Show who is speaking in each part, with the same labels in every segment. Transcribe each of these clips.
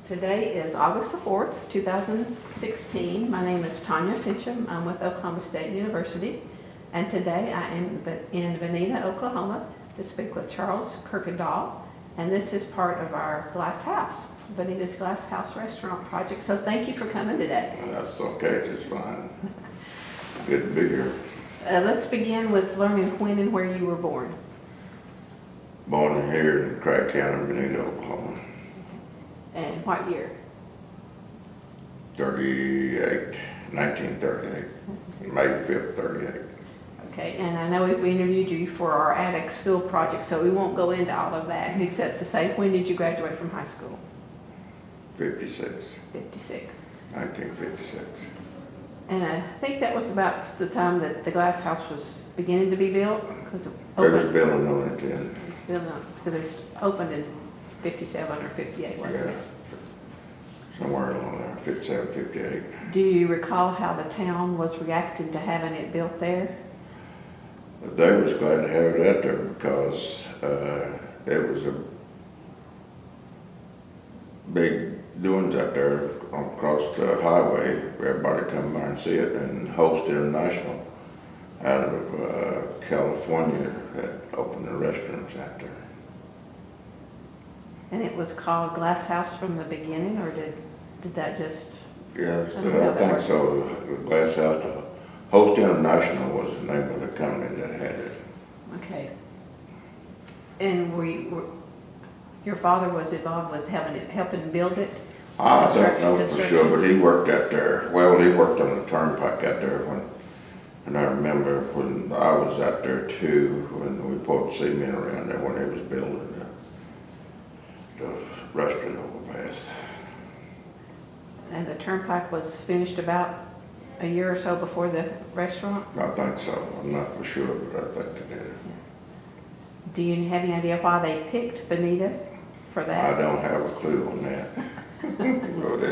Speaker 1: Today is August the 4th, 2016. My name is Tanya Fincham. I'm with Oklahoma State University, and today I am in Veneta, Oklahoma, to speak with Charles Kirkendoll, and this is part of our Glass House, Veneta's Glass House Restaurant project. So thank you for coming today.
Speaker 2: That's okay, just fine. Good to be here.
Speaker 1: Let's begin with learning when and where you were born.
Speaker 2: Born here in Craig County, Veneta, Oklahoma.
Speaker 1: And what year?
Speaker 2: 1938, May 5th, 38.
Speaker 1: Okay, and I know we've interviewed you for our attic school project, so we won't go into all of that, except to say, when did you graduate from high school?
Speaker 2: 56,
Speaker 1: 56.
Speaker 2: 1956.
Speaker 1: And I think that was about the time that the glass house was beginning to be built, because
Speaker 2: It was building on it then.
Speaker 1: Because it opened in 57 or 58, wasn't
Speaker 2: Yeah,
Speaker 1: it?
Speaker 2: somewhere along there, 57, 58.
Speaker 1: Do you recall how the town was reacting to having it built there?
Speaker 2: They was glad to have it out there because it was a big doings out there across the highway. Everybody come by and see it, and Host International out of California had opened the restaurants out there.
Speaker 1: And it was called Glass House from the beginning, or did that just?
Speaker 2: Yeah,
Speaker 1: I don't know
Speaker 2: so
Speaker 1: how
Speaker 2: I
Speaker 1: that
Speaker 2: think
Speaker 1: works.
Speaker 2: so. The Glass House, Host International was the name of the company that had it.
Speaker 1: Okay. And your father was involved with helping build it?
Speaker 2: I don't know for
Speaker 1: Construction?
Speaker 2: sure, but he worked out there. Well, he worked on the turnpike out there and I remember when I was out there too, when we poured cement around there when they was building the restaurant overpass.
Speaker 1: And the turnpike was finished about a year or so before the restaurant?
Speaker 2: I think so. I'm not for sure, but I think they did.
Speaker 1: Do you have any idea why they picked Veneta for
Speaker 2: I
Speaker 1: that?
Speaker 2: don't have a clue on that. But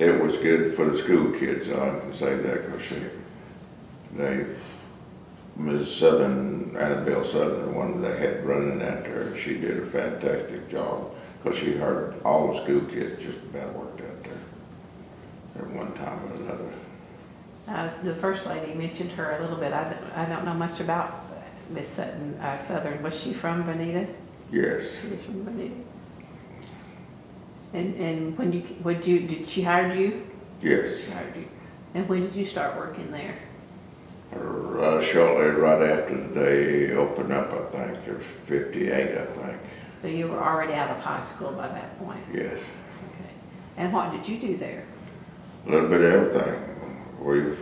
Speaker 2: it was good for the school kids, I can say that, because Ms. Southern, Annabelle Southern, the one they had running out there, she did a fantastic job, because she heard all the school kids just about worked out there at one time or another.
Speaker 1: The first lady mentioned her a little bit. I don't know much about Miss Sutton, Southern. Was she from Veneta?
Speaker 2: Yes,
Speaker 1: She was from Veneta. And did she hire you?
Speaker 2: yes.
Speaker 1: She hired you. And when did you start working there?
Speaker 2: Shortly right after they opened up, I think, it was 58, I think.
Speaker 1: So you were already out of high school by that point?
Speaker 2: Yes.
Speaker 1: Okay. And what did you do there?
Speaker 2: A little bit of everything. We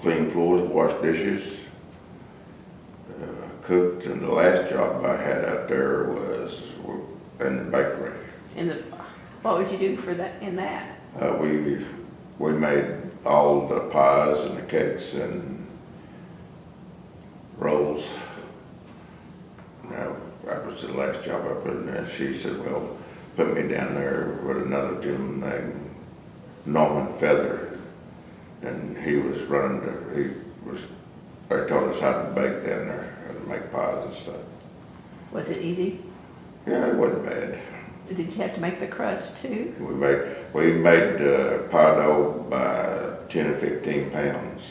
Speaker 2: cleaned floors, washed dishes, cooked, and the last job I had out there was in the bakery.
Speaker 1: What would you do for that in that?
Speaker 2: We made all the pies and the cakes and rolls. Now, that was the last job I put in there. She said, well, put me down there with another gentleman named Norman Feather, and he was they taught us how to bake down there, how to make pies and stuff.
Speaker 1: Was it easy?
Speaker 2: Yeah, it wasn't bad.
Speaker 1: Did you have to make the crust too?
Speaker 2: We made pie dough by 10 or 15 pounds,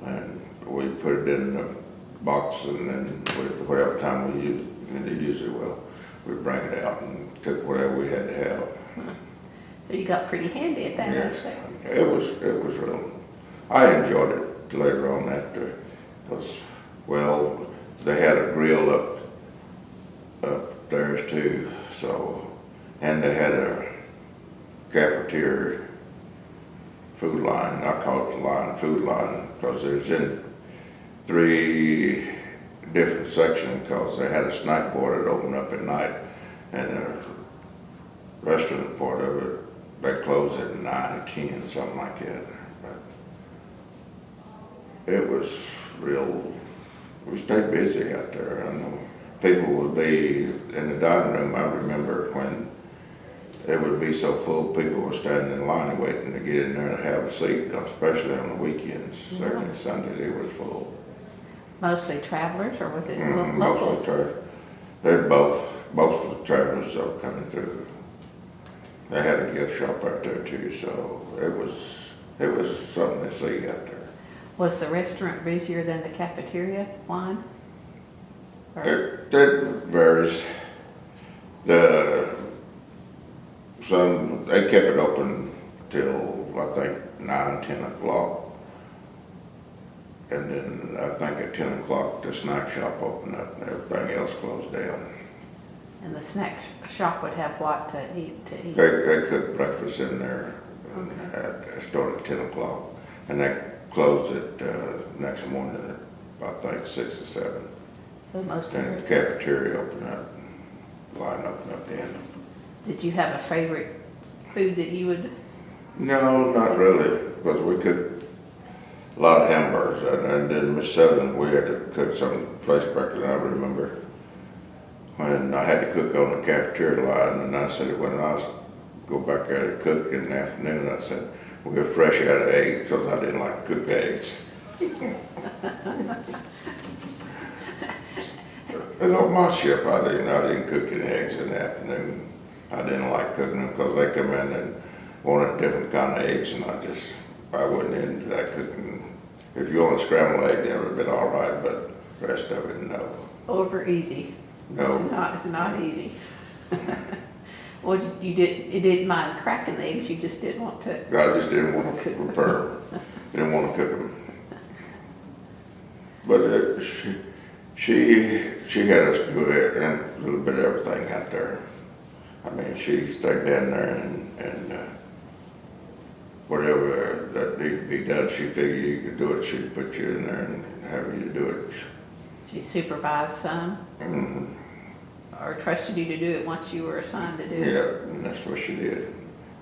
Speaker 2: and we put it in the box, and then whatever time we used it, well, we bring it out and took whatever we had to have.
Speaker 1: So you got pretty handy at that
Speaker 2: Yes,
Speaker 1: aspect.
Speaker 2: it was real. I enjoyed it later on after, because, well, they had a grill up there too, so, and they had a cafeteria food line. I call it the food line, because it was in 3 different sections, because they had a snack bar that opened up at night, and the restaurant part of it, they closed at 9 or 10, something like that. But it was real, we stayed busy out there. I know people would be in the dining room. I remember when it would be so full, people were standing in line waiting to get in there and have a seat, especially on the weekends.
Speaker 1: Yeah.
Speaker 2: Saturday, Sunday, it was full.
Speaker 1: Mostly travelers, or was it locals?
Speaker 2: Mostly travelers. They're both. Most of the travelers are coming through. They had a gift shop out there too, so it was something to see out there.
Speaker 1: Was the restaurant busier than the cafeteria line? Or-
Speaker 2: It varies. They kept it open till I think 9 or 10 o'clock. And then I think at 10 o'clock the snack shop opened up and everything else closed down.
Speaker 1: And the snack shop would have what to eat?
Speaker 2: They cooked breakfast in there.
Speaker 1: Okay.
Speaker 2: It started at 10 o'clock and they closed it next morning at I think 6 or 7.
Speaker 1: So most of
Speaker 2: And the
Speaker 1: it.
Speaker 2: cafeteria opened up, line opened up then.
Speaker 1: Did you have a favorite food that you would?
Speaker 2: No, not really, because we cooked a lot of hamburgers, and then Miss Southern, we had to cook some place back then. I remember when I had to cook on the cafeteria line, and I said, when I was go back there to cook in the afternoon, I said, we were fresh out of eggs, because I didn't like to cook eggs. And on my shift, I didn't cook any eggs in the afternoon. I didn't like cooking them because they come in and wanted different kind of eggs, and I wasn't into that cooking. If you want a scrambled egg, that would have been all right, but the rest of it, no.
Speaker 1: Over easy.
Speaker 2: No.
Speaker 1: It's not easy. Well, you didn't mind cracking the eggs, you just didn't want to.
Speaker 2: I just didn't want to prepare them. Didn't want to cook them. But she had us do it and a little bit of everything out there. I mean, she stayed down there and whatever that needed to be done, she figured you could do it. She'd put you in there and have you do it.
Speaker 1: She supervised some, or trusted you to do it once you were assigned to do it.
Speaker 2: Yeah, and that's what she did.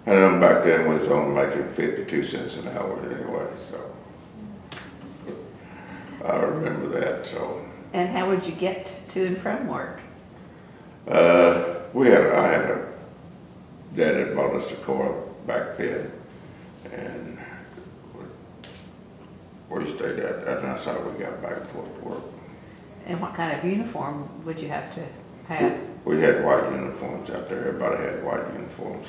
Speaker 2: And then back then we was only making 52 cents an hour anyway, so I remember that. So.
Speaker 1: And how would you get to and from work?
Speaker 2: I had a dad had bought us a car back then, and we stayed at, and that's how we got back and forth to work.
Speaker 1: And what kind of uniform would you have to have?
Speaker 2: We had white uniforms out there. Everybody had white uniforms.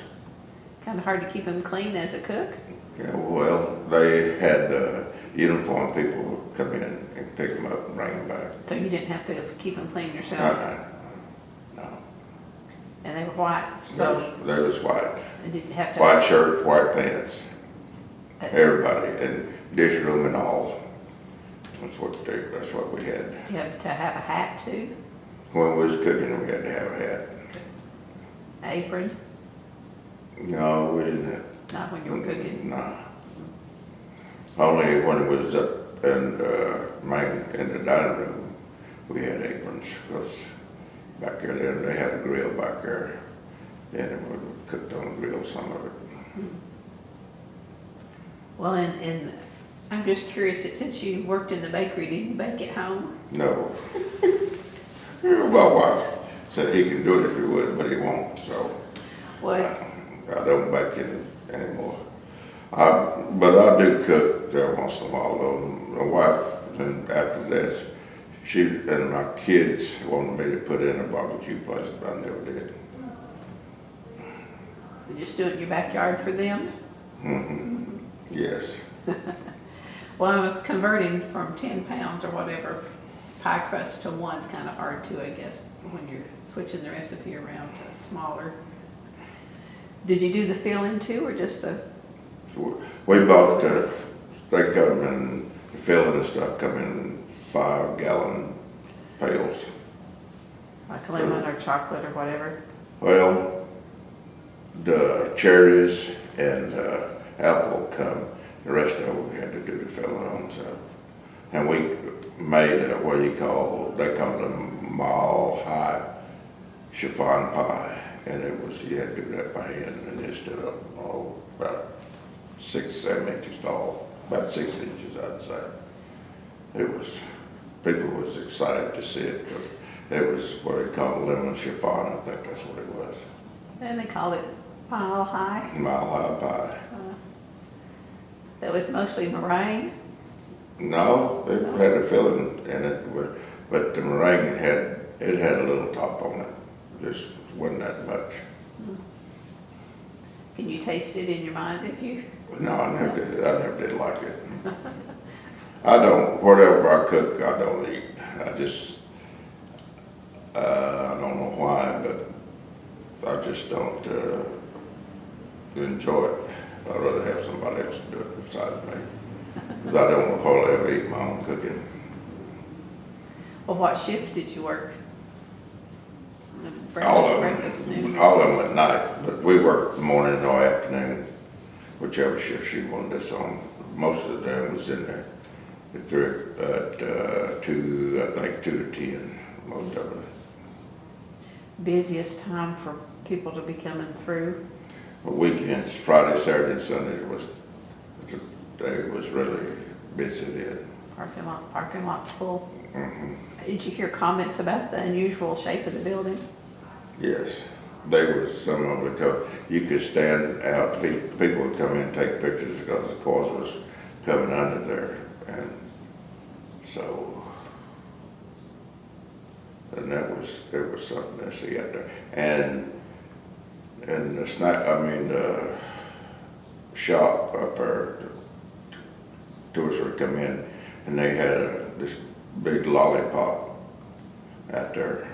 Speaker 1: Kind of hard to keep them clean as a cook?
Speaker 2: Yeah, well, they had uniform people come in and pick them up and bring them back.
Speaker 1: So you didn't have to keep them clean yourself?
Speaker 2: No.
Speaker 1: And they were white, so
Speaker 2: They was white.
Speaker 1: you didn't have to.
Speaker 2: White shirt, white pants. Everybody, and dish room and all. That's what we had.
Speaker 1: Did you have to have a hat too?
Speaker 2: When we was cooking, we had to have a hat.
Speaker 1: Apron?
Speaker 2: No, we didn't have.
Speaker 1: Not when you were cooking?
Speaker 2: No. Only when it was up in the dining room, we had aprons, because back there, then they had a grill back there. Then we cooked on the grill, some of it.
Speaker 1: Well, and I'm just curious, that since you worked in the bakery, did you bake at home?
Speaker 2: No. My wife said he can do it if he would, but he won't, so.
Speaker 1: Was,
Speaker 2: I don't bake it anymore. But I do cook once in a while, though. My wife, and after this, she and my kids wanted me to put in a barbecue place, but I never did.
Speaker 1: you just do it in your backyard for them?
Speaker 2: Yes.
Speaker 1: Well, I'm converting from 10 pounds or whatever pie crust to one's kind of hard too, I guess, when you're switching the recipe around to smaller. Did you do the filling too, or just the?
Speaker 2: So we bought, they come in, the filling and stuff come in 5-gallon pails.
Speaker 1: Like lemon or chocolate or whatever?
Speaker 2: Well, the cherries and apple come. The rest of it we had to do the filling on. So, and we made they call them mile high chiffon pie, and you had to do that by hand, and it stood up about 6 or 7 inches tall, about 6 inches I'd say. People was excited to see it because it was what they call lemon chiffon. I think that's what it was.
Speaker 1: And they called it mile high.
Speaker 2: Mile high pie.
Speaker 1: That was mostly meringue.
Speaker 2: No, it had a filling in it, but the meringue had a little top on it. Just wasn't that much.
Speaker 1: Can you taste it in your mind if you?
Speaker 2: No, I never did like it. I don't, whatever I cook, I don't eat. I just, I don't know why, but I just don't, enjoy it. I'd rather have somebody else do it besides me. Because I don't hardly ever eat my own cooking.
Speaker 1: Well, what shift did you work?
Speaker 2: All of
Speaker 1: Breakfast,
Speaker 2: them,
Speaker 1: noon?
Speaker 2: all of them at night, but we worked morning or afternoon, whichever shift she wanted us on. Most of the time was in there at 2, I think 2 to 10, most of it.
Speaker 1: Busiest time for people to be coming through?
Speaker 2: But weekends, Friday, Saturday, and Sunday was really busy then.
Speaker 1: Parking lot's full.
Speaker 2: Mhm.
Speaker 1: Did you hear comments about the unusual shape of the building?
Speaker 2: Yes, there was some of it, because you could stand out, people would come in and take pictures because the cars was coming under there, and so, and it was something to see out there. And the the shop up there, tourists would come in, and they had this big lollipop out there.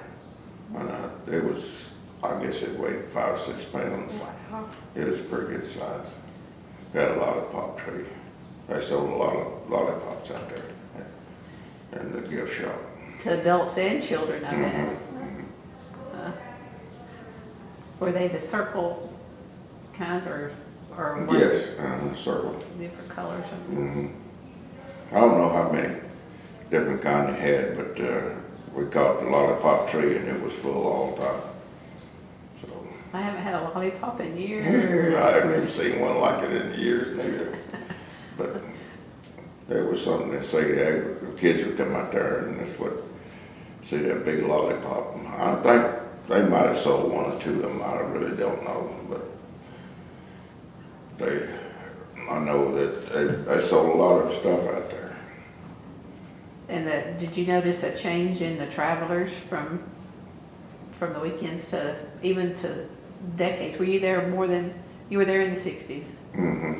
Speaker 2: And it was, I guess it weighed 5 or 6 pounds.
Speaker 1: Wow.
Speaker 2: It was a pretty good size. They had a lollipop tree. They sold a lot of lollipops out there in the gift shop.
Speaker 1: To adults and children, I bet.
Speaker 2: Mhm.
Speaker 1: Were they the circle kinds or one
Speaker 2: Yes, circle.
Speaker 1: different colors?
Speaker 2: Mhm. I don't know how many different kind they had, but we caught the lollipop tree and it was full all the time. So
Speaker 1: I haven't had a lollipop in years.
Speaker 2: I haven't even seen one like it in years neither. But there was something to see. The kids would come out there and that's what, see that big lollipop. I think they might have sold 1 or 2 of them. I really don't know, but I know that they sold a lot of stuff out there.
Speaker 1: And did you notice a change in the travelers from the weekends to even to decades? Were you there you were there in the 60s?
Speaker 2: Mm-hmm.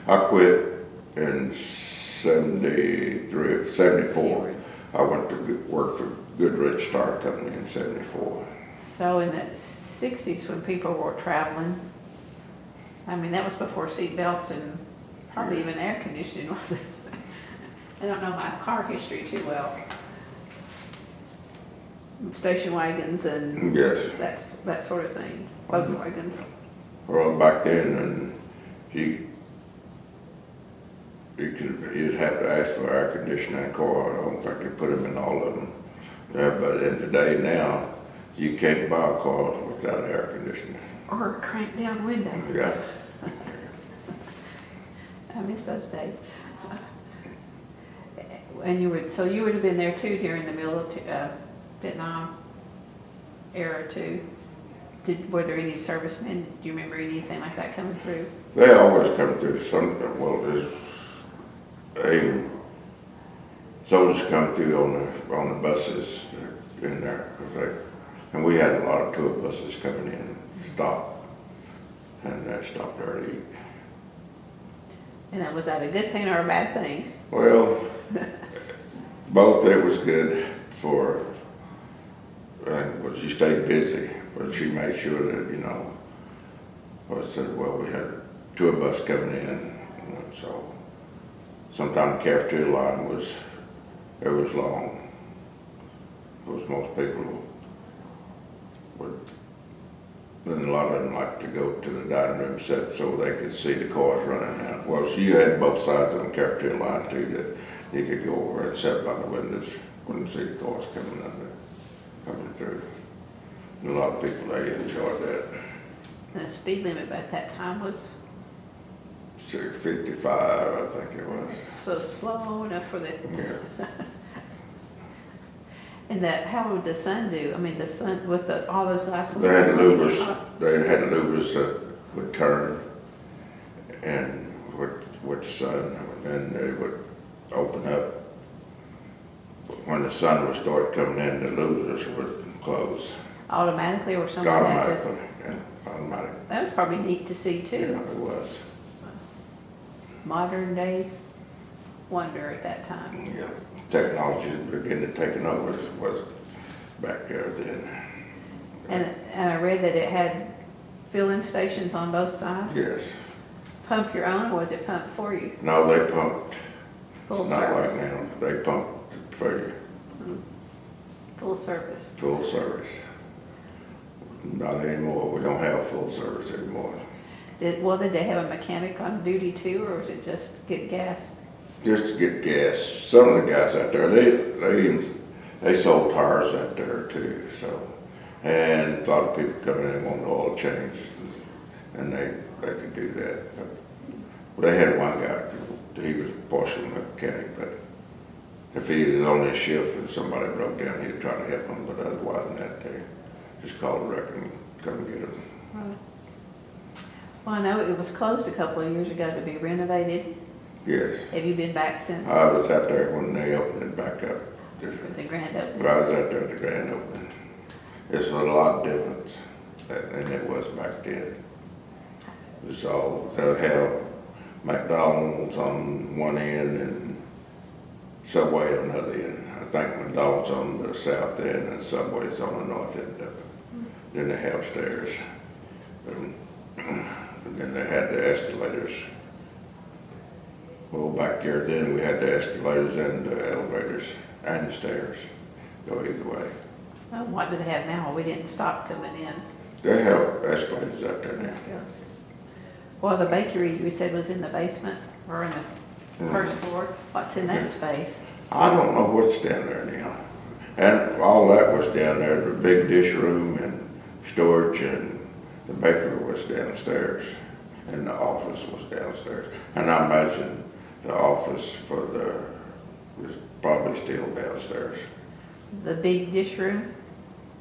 Speaker 2: I quit in 74. I went to work for Goodrich Star Company in 74.
Speaker 1: So in the 60s when people were traveling, I mean, that was before seat belts and probably even air conditioning, was it? I don't know my car history too well. Station wagons and
Speaker 2: Yes.
Speaker 1: that sort of thing. Volkswagens.
Speaker 2: Well, back then, and you'd have to ask for air conditioning in a car. I don't think they put them in all of them. Yeah, but in today now, you can't buy a car without air conditioning.
Speaker 1: Or a crank down window.
Speaker 2: Yeah.
Speaker 1: I miss those days. And you would have been there too during the Vietnam era too. Were there any servicemen? Do you remember anything like that coming through?
Speaker 2: They always come through soldiers come through on the buses in there. And we had a lot of tour buses coming in and stop there to eat.
Speaker 1: And was that a good thing or a bad thing?
Speaker 2: Well, both. It was good for, you stayed busy, but she made sure that, I said, well, we had a tour bus coming in, so sometimes the cafeteria line was long, because most people and a lot of them like to go to the dining room set so they could see the cars running out. Well, so you had both sides of the cafeteria line too, that you could go over and sit by the windows, wouldn't see the cars coming through. And a lot of people, they enjoyed that.
Speaker 1: And the speed limit at that time was
Speaker 2: 55, I think it was.
Speaker 1: so slow enough for the.
Speaker 2: Yeah.
Speaker 1: And how would the sun do? I mean, the sun with all those glass
Speaker 2: They had
Speaker 1: windows.
Speaker 2: louvers that would turn and with the sun, and they would open up. When the sun would start coming in, the louvers would close.
Speaker 1: Automatically or something like that?
Speaker 2: Automatically, yeah, automatic.
Speaker 1: That was probably neat to see
Speaker 2: You
Speaker 1: too.
Speaker 2: know, it was.
Speaker 1: Modern day wonder at that time.
Speaker 2: Yeah, technology is beginning to take over, was back there then.
Speaker 1: And I read that it had filling stations on both sides.
Speaker 2: Yes.
Speaker 1: Pump your own, or was it pumped for you?
Speaker 2: No, they pumped.
Speaker 1: Full
Speaker 2: It's not
Speaker 1: service.
Speaker 2: like now. They pumped for you,
Speaker 1: Full service.
Speaker 2: full service. Not anymore. We don't have full service anymore.
Speaker 1: Did they have a mechanic on duty too, or was it just get gas?
Speaker 2: Just to get gas. Some of the guys out there, they sold tires out there too. So, and a lot of people come in and want oil change, and they could do that. But they had one guy. He was partially mechanic, but if he was on his shift and somebody broke down, he'd try to help them. But otherwise than that, they just called a record and come get them.
Speaker 1: Right. Well, I know it was closed a couple of years ago to be renovated.
Speaker 2: Yes.
Speaker 1: Have you been back since
Speaker 2: I was out there when they opened it back up.
Speaker 1: the grand opening?
Speaker 2: I was out there at the grand opening. It's a lot different than it was back then. It's all, they'll have McDonald's on one end and Subway on the other end. I think McDonald's on the south end and Subway's on the north end of it. Then they have stairs. And then they had the escalators. Well, back there then, we had the escalators and the elevators and the stairs. Go either way.
Speaker 1: Well, what do they have now? We didn't stop coming in.
Speaker 2: They have escalators out there now.
Speaker 1: Well, the bakery you said was in the basement or in the first floor. What's in that space?
Speaker 2: I don't know what's down there now. And all that was down there, the big dish room and storage, and the bakery was downstairs and the office was downstairs. And I imagine the office was probably still downstairs.
Speaker 1: The big dish room?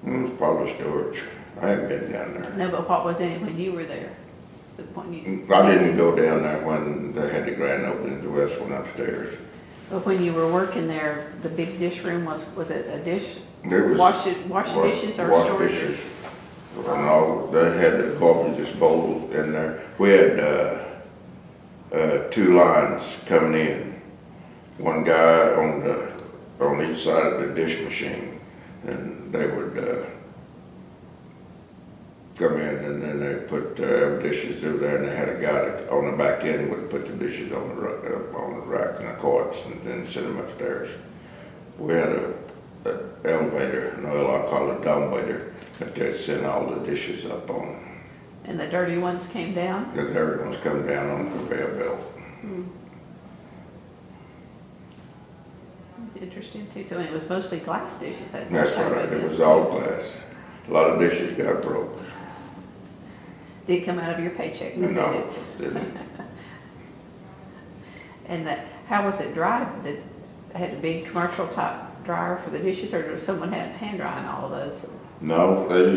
Speaker 2: It was probably storage. I haven't been down there.
Speaker 1: No, but what was in it when you were there?
Speaker 2: I didn't go down there when they had the grand opening. The rest went upstairs.
Speaker 1: But when you were working there, the big dish room was it a dish?
Speaker 2: There was
Speaker 1: Wash dishes or
Speaker 2: wash
Speaker 1: storage?
Speaker 2: dishes. And all, they had the garbage disposal in there. We had two lines coming in. One guy on each side of the dish machine, and they would come in, and then they put dishes through there, and they had a guy that on the back end would put the dishes on the rack and the carts, and then send them upstairs. We had an elevator, I call it dumbwaiter, that they'd send all the dishes up on.
Speaker 1: And the dirty ones came down?
Speaker 2: The dirty ones come down on the conveyor belt.
Speaker 1: That's interesting too. So it was mostly glass dishes.
Speaker 2: That's right, it was all glass. A lot of dishes got broke.
Speaker 1: Did come out of your paycheck? Didn't
Speaker 2: No,
Speaker 1: it?
Speaker 2: didn't.
Speaker 1: And how was it dried? Did they had a big commercial type dryer for the dishes, or did someone had hand drying all of those?
Speaker 2: No, they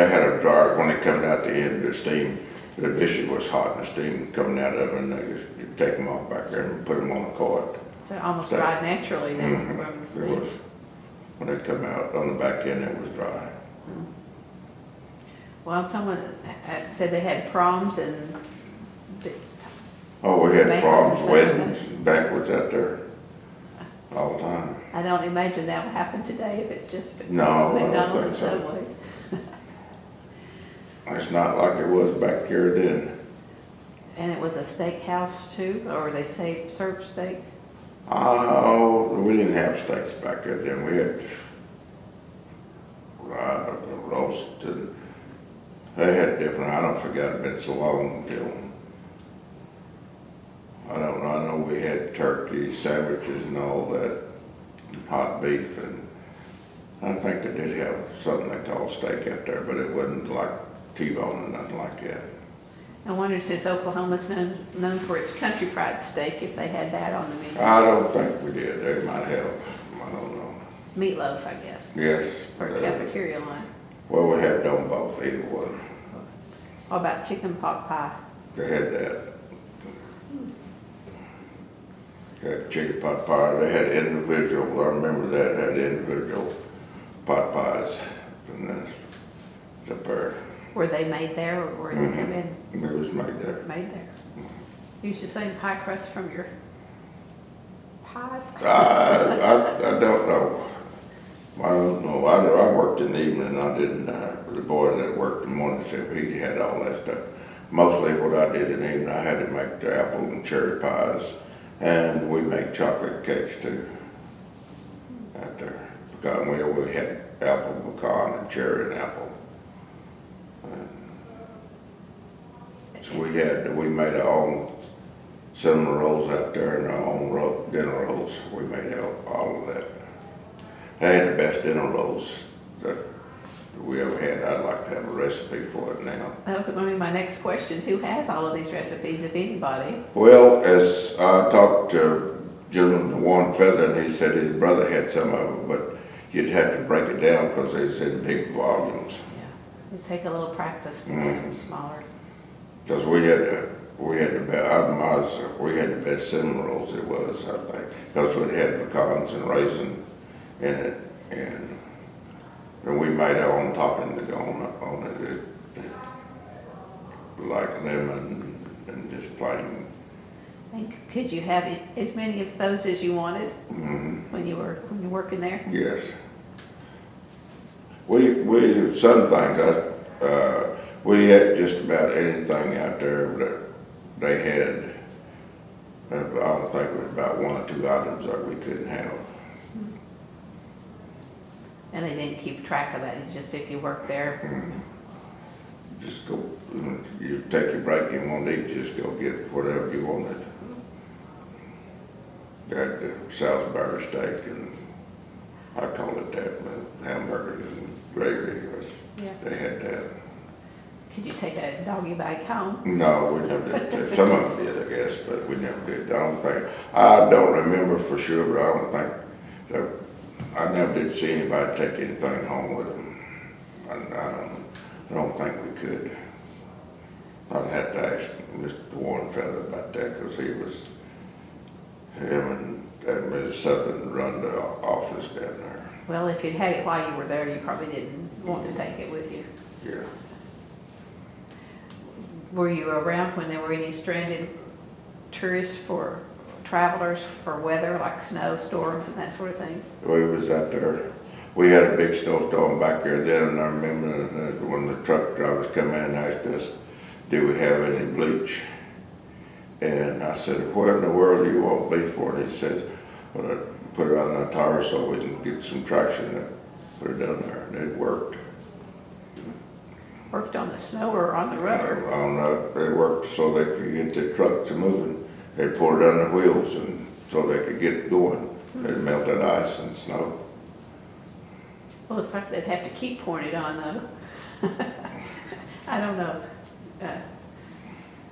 Speaker 2: had a dryer when it come out the end, the steam, the dishes was hot and the steam coming out of it, and they just you'd take them off back there and put them on a cart.
Speaker 1: So it almost dried naturally then from the
Speaker 2: It
Speaker 1: steam.
Speaker 2: was, when it come out on the back end, it was dry.
Speaker 1: Well, someone said they had proms and
Speaker 2: Oh, we had
Speaker 1: Banquets
Speaker 2: problems,
Speaker 1: and
Speaker 2: weddings, banquets out there all the time.
Speaker 1: I don't imagine that will happen today if it's just
Speaker 2: No, I don't
Speaker 1: McDonald's and
Speaker 2: think so.
Speaker 1: Subways.
Speaker 2: It's not like it was back here then.
Speaker 1: And it was a steakhouse too, or they served steak?
Speaker 2: Oh, we didn't have steaks back there then. We had roast and they had different, I don't forget, it's been so long until, I don't know, I know we had turkey sandwiches and all that, hot beef, and I think they did have something they called steak out there, but it wasn't like T-bone or nothing like that.
Speaker 1: I wondered, since Oklahoma's known for its country fried steak, if they had that on the menu.
Speaker 2: I don't think we did. They might have, I don't know.
Speaker 1: Meatloaf, I guess,
Speaker 2: Yes.
Speaker 1: for a cafeteria line.
Speaker 2: Well, we have done both, either one.
Speaker 1: What about chicken pot pie?
Speaker 2: They had that. Had chicken pot pie. They had individual, I remember that, had individual pot pies. And that's up there.
Speaker 1: Were they made there or were they come in?
Speaker 2: It was made there.
Speaker 1: Made there. You used to say pie crust from your pies?
Speaker 2: I don't know. I don't know. I worked in the evening. I didn't. The boy that worked in the morning shift, he had all that stuff. Mostly what I did in the evening, I had to make the apple and cherry pies, and we make chocolate cakes too. Out there, because we had apple, pecan, and cherry and apple. So we made our own cinnamon rolls out there and our own dinner rolls. We made all of that. They had the best dinner rolls that we ever had. I'd like to have a recipe for it now.
Speaker 1: That was going to be my next question. Who has all of these recipes, if anybody?
Speaker 2: Well, as I talked to Gentleman Warren Feather, and he said his brother had some of them, but you'd have to break it down because it's in big volumes.
Speaker 1: Yeah, it'd take a little practice to make them smaller.
Speaker 2: Because we had the best cinnamon rolls it was, I think, because we had pecans and raisins in it, and we made our own topping to go on it, like lemon and just plain.
Speaker 1: And could you have as many of those as you wanted when you were working there?
Speaker 2: Yes. We some things we had just about anything out there that they had. I don't think it was about 1 or 2 items that we couldn't have.
Speaker 1: And they didn't keep track of that, it's just if you worked there.
Speaker 2: Just go, you take your break, you want to eat, just go get whatever you wanted. They had the Salisbury steak, and I call it that, but hamburgers and gravy.
Speaker 1: Yeah.
Speaker 2: They had that.
Speaker 1: Could you take a doggy bag home?
Speaker 2: No, we never did. Some of them did, I guess, but we never did. I don't remember for sure, but I don't think that, I never did see anybody take anything home with them. I don't think we could. I'd have to ask Mr. Warren Feather about that, because him and Ms. Southern run the office down there.
Speaker 1: Well, if you'd had it while you were there, you probably didn't want to take it with you.
Speaker 2: Yeah.
Speaker 1: Were you around when there were any stranded tourists for travelers for weather, like snowstorms and that sort of thing?
Speaker 2: We was out there. We had a big snowstorm back there then, and I remember when the truck drivers come in and asked us, do we have any bleach? And I said, what in the world do you want bleach for? And he says, well, I put it on the tire so we can get some traction and put it down there, and it worked.
Speaker 1: Worked on the snow or on the road?
Speaker 2: It worked so they could get the trucks moving. They poured it on the wheels and so they could get going. They'd melt that ice and snow.
Speaker 1: Well, looks like they'd have to keep pouring it on, though. I don't know.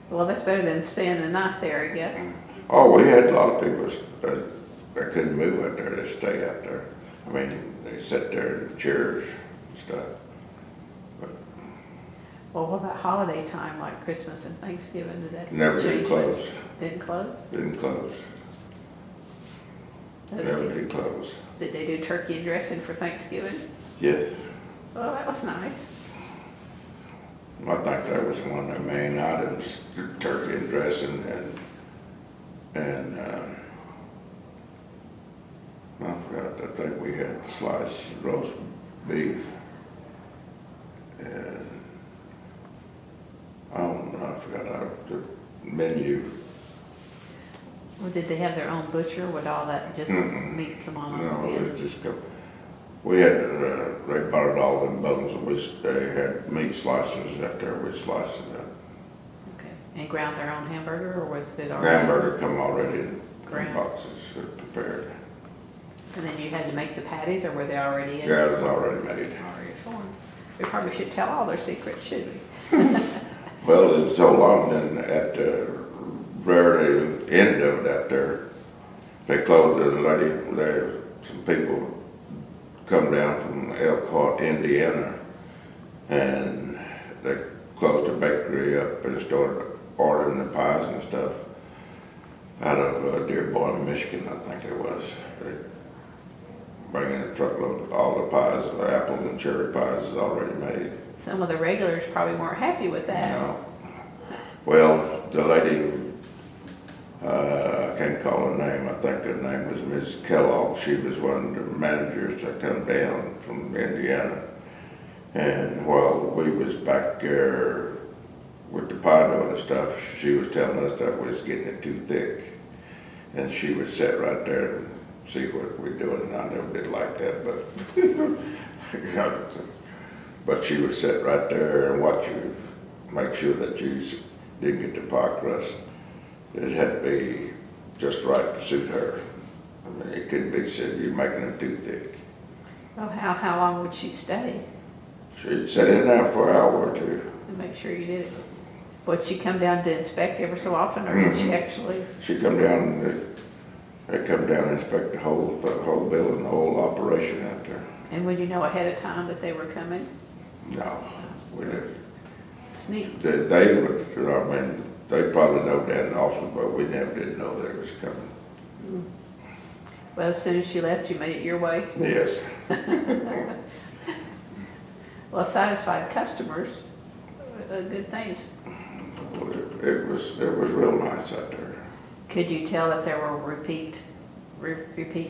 Speaker 1: Well, that's better than staying the night there, I guess.
Speaker 2: Oh, we had a lot of people that couldn't move out there. They stay out there. I mean, they sit there in chairs and stuff.
Speaker 1: Well, what about holiday time, like Christmas and Thanksgiving? Did that
Speaker 2: Never did
Speaker 1: change?
Speaker 2: close.
Speaker 1: Didn't close?
Speaker 2: Didn't close. Never did close.
Speaker 1: Did they do turkey and dressing for Thanksgiving?
Speaker 2: Yes.
Speaker 1: Well, that was nice.
Speaker 2: I think that was one of the main items, the turkey and dressing and I forgot, I think we had sliced roast beef and I forgot the menu.
Speaker 1: Well, did they have their own butcher? Would all that just meat come on?
Speaker 2: No, it was just we had, they bought it all in bundles, and they had meat slicers out there, we sliced it up.
Speaker 1: Okay, and ground their own hamburger, or was it already?
Speaker 2: Hamburger come already in
Speaker 1: Ground.
Speaker 2: boxes prepared.
Speaker 1: And then you had to make the patties, or were they already in?
Speaker 2: Yeah, it was already made.
Speaker 1: Already formed. We probably should tell all their secrets, should we?
Speaker 2: Well, it's so long, then at the very end of it out there, they closed the lady, some people come down from Elkhart, Indiana, and they closed the bakery up and started ordering the pies and stuff out of Dearborn, Michigan, I think it was. They bring in a truckload of all the pies, the apple and cherry pies is already made.
Speaker 1: Some of the regulars probably weren't happy with that.
Speaker 2: No. Well, the lady, I can't call her name, I think her name was Ms. Kellogg. She was one of the managers that come down from Indiana. And while we was back there with the pie dough and stuff, she was telling us that we was getting it too thick. And she would sit right there and see what we're doing, and I never did like that, but she would sit right there and watch you, make sure that you didn't get the pie crust. It had to be just right to suit her. I mean, it couldn't be said you're making them too thick.
Speaker 1: Well, how long would she stay
Speaker 2: She'd sit in there for an hour or two.
Speaker 1: to make sure you did it? Would she come down to inspect every so often, or did she actually?
Speaker 2: She'd come down, they'd come down and inspect the whole building, the whole operation out there.
Speaker 1: And would you know ahead of time that they were coming?
Speaker 2: No, we didn't.
Speaker 1: Sneak.
Speaker 2: They would, I mean, they probably know down in the office, but we never did know they was coming.
Speaker 1: Well, as soon as she left, you made it your way.
Speaker 2: Yes.
Speaker 1: Well, satisfied customers, good things.
Speaker 2: It was real nice out there.
Speaker 1: Could you tell that there were repeat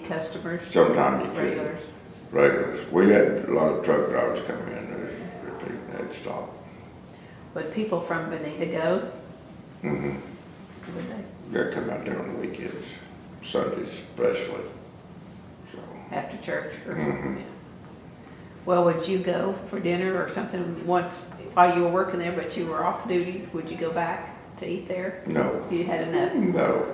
Speaker 1: customers?
Speaker 2: Sometimes you could.
Speaker 1: Regulars?
Speaker 2: Regulars. We had a lot of truck drivers come in and repeat, and they'd stop.
Speaker 1: Would people from Bonita go?
Speaker 2: Mm-hmm.
Speaker 1: Would they?
Speaker 2: They come out there on the weekends, Sundays especially. So.
Speaker 1: After church? Or,
Speaker 2: Mhm.
Speaker 1: yeah. Well, would you go for dinner or something once while you were working there, but you were off duty? Would you go back to eat there?
Speaker 2: No.
Speaker 1: You had enough?
Speaker 2: No.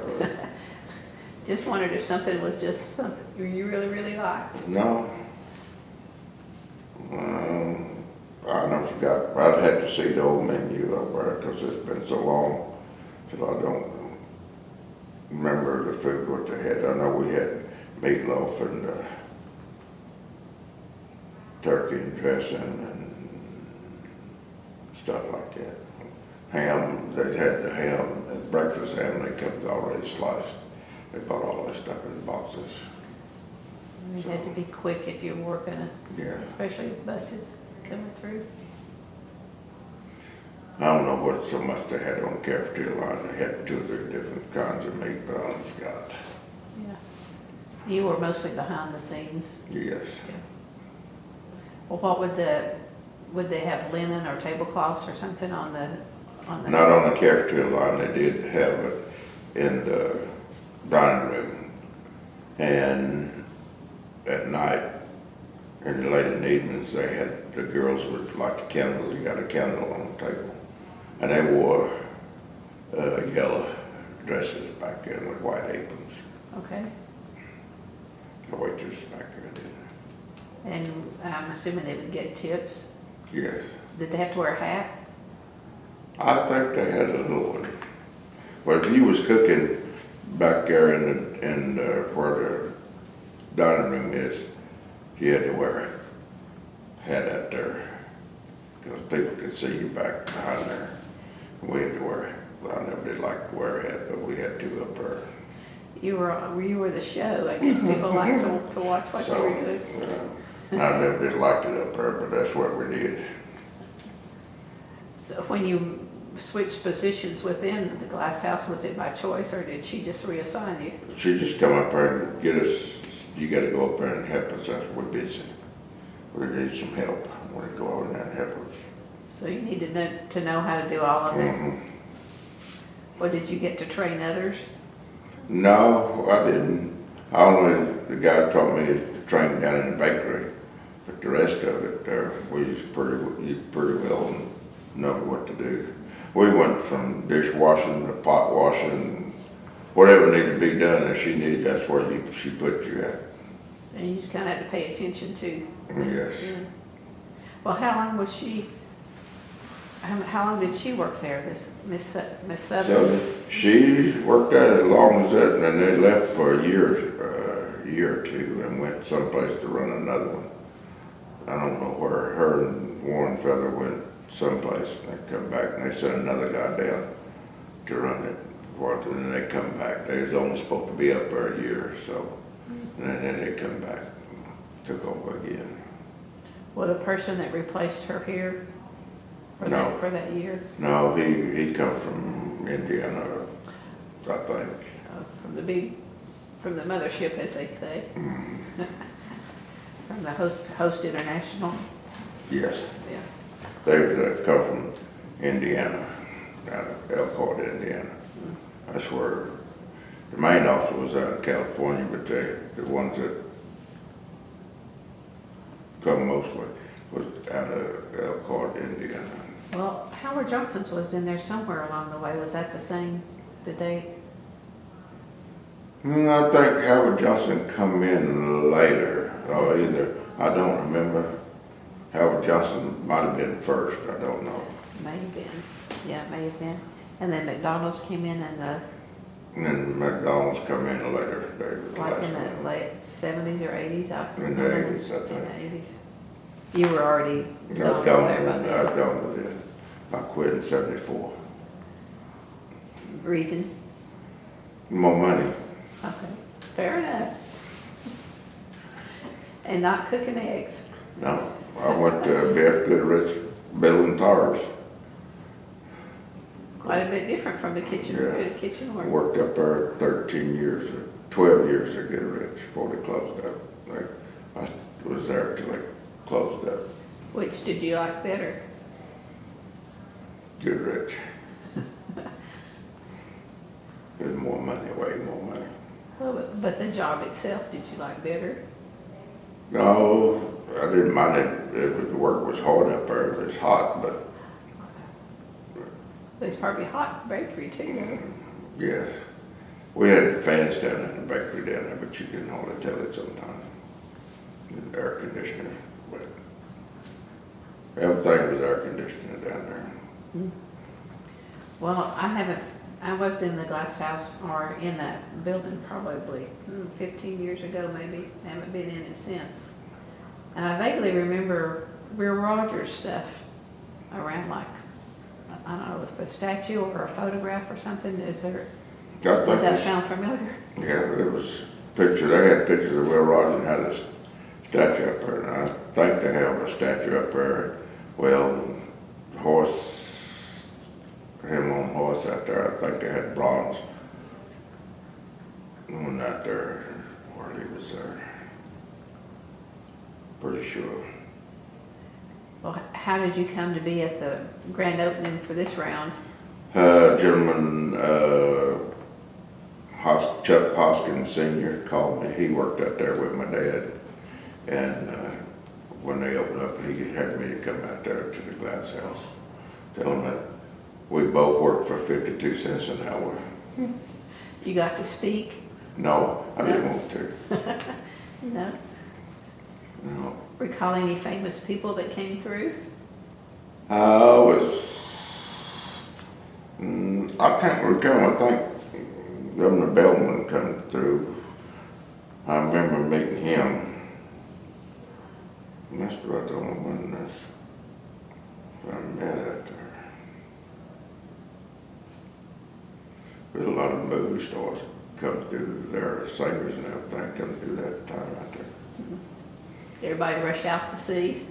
Speaker 1: Just wondered if something was just something you really, really liked.
Speaker 2: No. I don't forgot. I'd have to see the old menu over there because it's been so long that I don't remember the food what they had. I know we had meatloaf and turkey and dressing and stuff like that. Ham, they had the ham, and breakfast ham, they comes already sliced. They bought all that stuff in boxes.
Speaker 1: You had to be quick if you were working,
Speaker 2: Yeah.
Speaker 1: especially with buses coming through.
Speaker 2: I don't know what so much they had on the cafeteria line. They had 2 or 3 different kinds of meat, but I don't forgot.
Speaker 1: Yeah. You were mostly behind the scenes.
Speaker 2: Yes.
Speaker 1: Yeah. Well, what would they have linen or tablecloths or something on the?
Speaker 2: Not on the cafeteria line. They did have it in the dining room. And at night, and late in the evenings, they had, the girls would light the candles. You got a candle on the table. And they wore yellow dresses back there with white aprons.
Speaker 1: Okay.
Speaker 2: The waitress back there did.
Speaker 1: And I'm assuming they would get tips.
Speaker 2: Yes.
Speaker 1: Did they have to wear a hat?
Speaker 2: I think they had a little one. Well, if you was cooking back there in where the dining room is, you had to wear a hat out there because people could see you back behind there. We had to wear, well, I never did like to wear a hat, but we had to up there.
Speaker 1: You were the show. I guess people like to watch what
Speaker 2: So,
Speaker 1: you were doing.
Speaker 2: I never did like it up there, but that's what we did.
Speaker 1: So when you switched positions within the glass house, was it by choice or did she just reassign you?
Speaker 2: She just come up there and get us, you gotta go up there and help us, we're busy. We need some help. We go over there and help us.
Speaker 1: So you needed to know how to do all of it.
Speaker 2: Mm-hmm.
Speaker 1: Well, did you get to train others?
Speaker 2: No, I didn't. The guy taught me to train down in the bakery, but the rest of it, we just pretty well know what to do. We went from dishwashing to pot washing, whatever needed to be done. If she needed, that's where she put you at.
Speaker 1: And you just kind of had to pay attention to.
Speaker 2: Yes.
Speaker 1: Yeah. Well, how long was she? How long did she work there, Miss Southern?
Speaker 2: So she worked there as long as that, and then they left for a year or two and went someplace to run another one. I don't know where. Her and Warren Feather went someplace, and they come back, and they sent another guy down to run it. And then they come back. They was only supposed to be up there a year or so, and then they come back, and took over again.
Speaker 1: Well, the person that replaced her here,
Speaker 2: No.
Speaker 1: for that year?
Speaker 2: No, he come from Indiana, I think.
Speaker 1: From the mothership, as they say. From the Host International.
Speaker 2: Yes,
Speaker 1: Yeah.
Speaker 2: they come from Indiana, out of Elkhart, Indiana. That's where the main office was out in California, but the ones that come mostly was out of Elkhart, Indiana.
Speaker 1: Well, Howard Johnson's was in there somewhere along the way. Was that the same? Did they?
Speaker 2: I think Howard Johnson come in later, or either, I don't remember. Howard Johnson might have been first, I don't know.
Speaker 1: May have been. Yeah, it may have been. And then McDonald's came in
Speaker 2: And then McDonald's come in later. They were the
Speaker 1: like
Speaker 2: last
Speaker 1: in the
Speaker 2: one.
Speaker 1: late 70s or 80s. I
Speaker 2: In the 80s, I
Speaker 1: In
Speaker 2: think.
Speaker 1: the 80s. You were already
Speaker 2: I was
Speaker 1: gone
Speaker 2: gone
Speaker 1: there by
Speaker 2: then, I
Speaker 1: then.
Speaker 2: was gone then. I quit in '74.
Speaker 1: Reason?
Speaker 2: More money.
Speaker 1: Okay, fair enough. And not cooking eggs.
Speaker 2: No, I went to Beth Goodrich building towers.
Speaker 1: Quite a bit different from the kitchen,
Speaker 2: Yeah.
Speaker 1: good kitchen
Speaker 2: I
Speaker 1: work.
Speaker 2: worked up there 13 years, or 12 years at Goodrich before they closed up. I was there till they closed up.
Speaker 1: Which did you like better?
Speaker 2: Goodrich. There's more money, way more money.
Speaker 1: Well, but the job itself, did you like better?
Speaker 2: No, I didn't mind it. The work was hard up there. It was hot, but
Speaker 1: But it's probably hot bakery too.
Speaker 2: yes. We had fans down in the bakery down there, but you can hardly tell it sometimes. The air conditioner, but everything was air conditioner down there.
Speaker 1: Well, I was in the glass house or in that building probably 15 years ago maybe. I haven't been in it since. And I vaguely remember Will Rogers stuff around, like, I don't know, if a statue or a photograph or something. Does that sound familiar?
Speaker 2: Yeah, it was picture. They had pictures of Will Rogers and had a statue up there, and I think they have a statue up there. Well, him on horse out there. I think they had bronze one out there where he was there. Pretty sure.
Speaker 1: Well, how did you come to be at the grand opening for this round?
Speaker 2: Gentleman, Chuck Hoskins Sr. called me. He worked out there with my dad. And when they opened up, he had me to come out there to the glass house. Tell him that we both worked for 52 cents an hour.
Speaker 1: You got to speak?
Speaker 2: No, I didn't want to.
Speaker 1: No?
Speaker 2: No.
Speaker 1: Recall any famous people that came through?
Speaker 2: I can't recall. I think Governor Bellman come through. I remember meeting him. That's about the only one I met out there. We had a lot of movie stars come through there, singers and everything come through that time out there.
Speaker 1: Everybody rush out to see?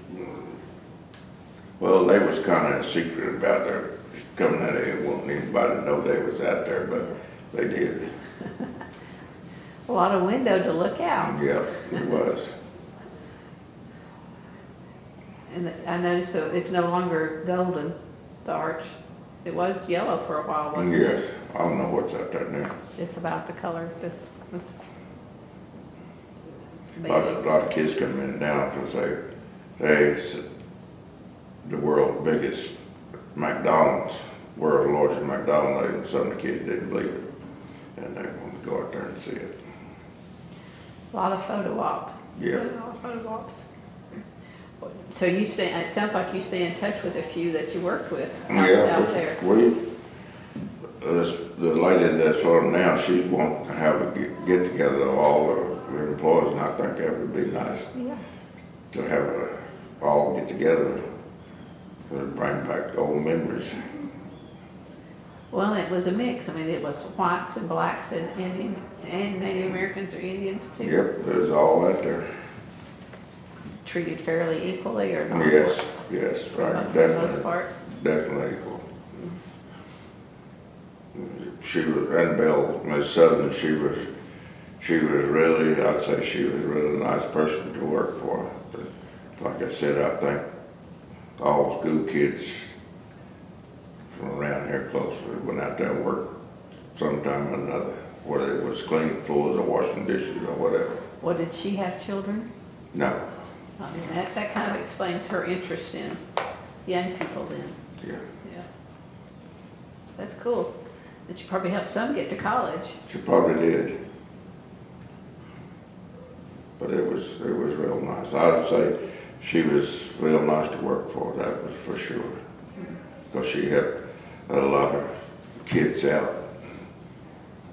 Speaker 2: Well, they was kind of secret about their coming out. They didn't want anybody to know they was out there, but they did.
Speaker 1: A lot of window to look out.
Speaker 2: Yeah, it was.
Speaker 1: And I noticed that it's no longer golden, the arch. It was yellow for a while, wasn't it?
Speaker 2: Yes, I don't know what's out there now.
Speaker 1: It's about the color. It's
Speaker 2: A lot of kids come in now because the world's biggest McDonald's, world's largest McDonald's, and some of the kids didn't believe it. And they wanted to go out there and see it.
Speaker 1: A lot of photo op.
Speaker 2: Yeah.
Speaker 1: A lot of photo ops. So it sounds like you stay in touch with a few that you worked with out there.
Speaker 2: The lady that's on now, she's wanting to have a get together of all the employees, and I think that would be nice
Speaker 1: Yeah.
Speaker 2: to have all get together to bring back old memories.
Speaker 1: Well, it was a mix. I mean, it was whites and blacks and Indian and Native Americans or Indians too.
Speaker 2: Yep, there's all out there.
Speaker 1: Treated fairly equally or not?
Speaker 2: Yes. yes,
Speaker 1: for
Speaker 2: right,
Speaker 1: the most
Speaker 2: definitely,
Speaker 1: part?
Speaker 2: definitely equal. She was, and Bill, Miss Southern, she was really, I'd say she was a really nice person to work for. Like I said, I think all school kids from around here close went out there and worked sometime or another, whether it was cleaning floors or washing dishes or whatever.
Speaker 1: Well, did she have children?
Speaker 2: No,
Speaker 1: I mean, that kind of explains her interest in young people then.
Speaker 2: yeah,
Speaker 1: Yeah. That's cool. That she probably helped some get to college.
Speaker 2: she probably did. But it was real nice. I'd say she was real nice to work for, that was for sure. Because she helped a lot of kids out.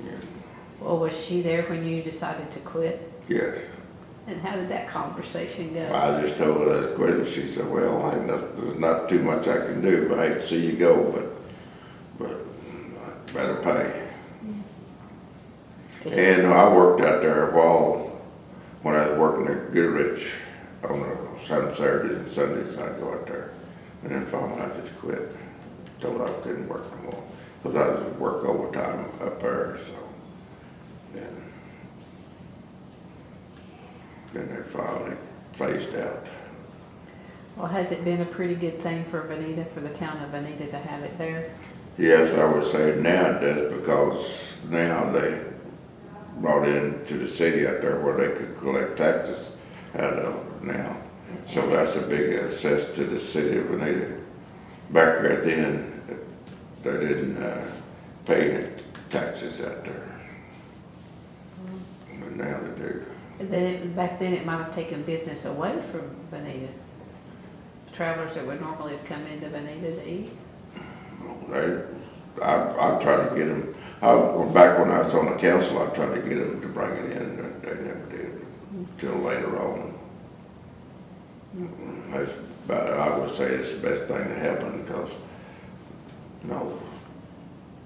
Speaker 2: Yeah.
Speaker 1: Well, was she there when you decided to quit?
Speaker 2: Yes.
Speaker 1: And how did that conversation go?
Speaker 2: I just told her to quit, and she said, well, there's not too much I can do, but I hate to see you go, but I'd better pay. And I worked out there a while when I was working at Goodrich on some Saturdays and Sundays. I'd go out there, and then finally I just quit. Told her I couldn't work no more because I was work overtime up there. So then they finally phased out.
Speaker 1: Well, has it been a pretty good thing for Veneta, for the town of Veneta to have it there?
Speaker 2: Yes, I would say now it does because now they brought into the city out there where they could collect taxes out of it now. So that's a big assess to the city of Veneta. Back there then, they didn't pay any taxes out there. But now they do.
Speaker 1: And then back then it might have taken business away from Veneta. Travelers that would normally have come into Veneta to eat.
Speaker 2: I tried to get them, back when I was on the council, I tried to get them to bring it in, and they never did, till later on. But I would say it's the best thing to happen because,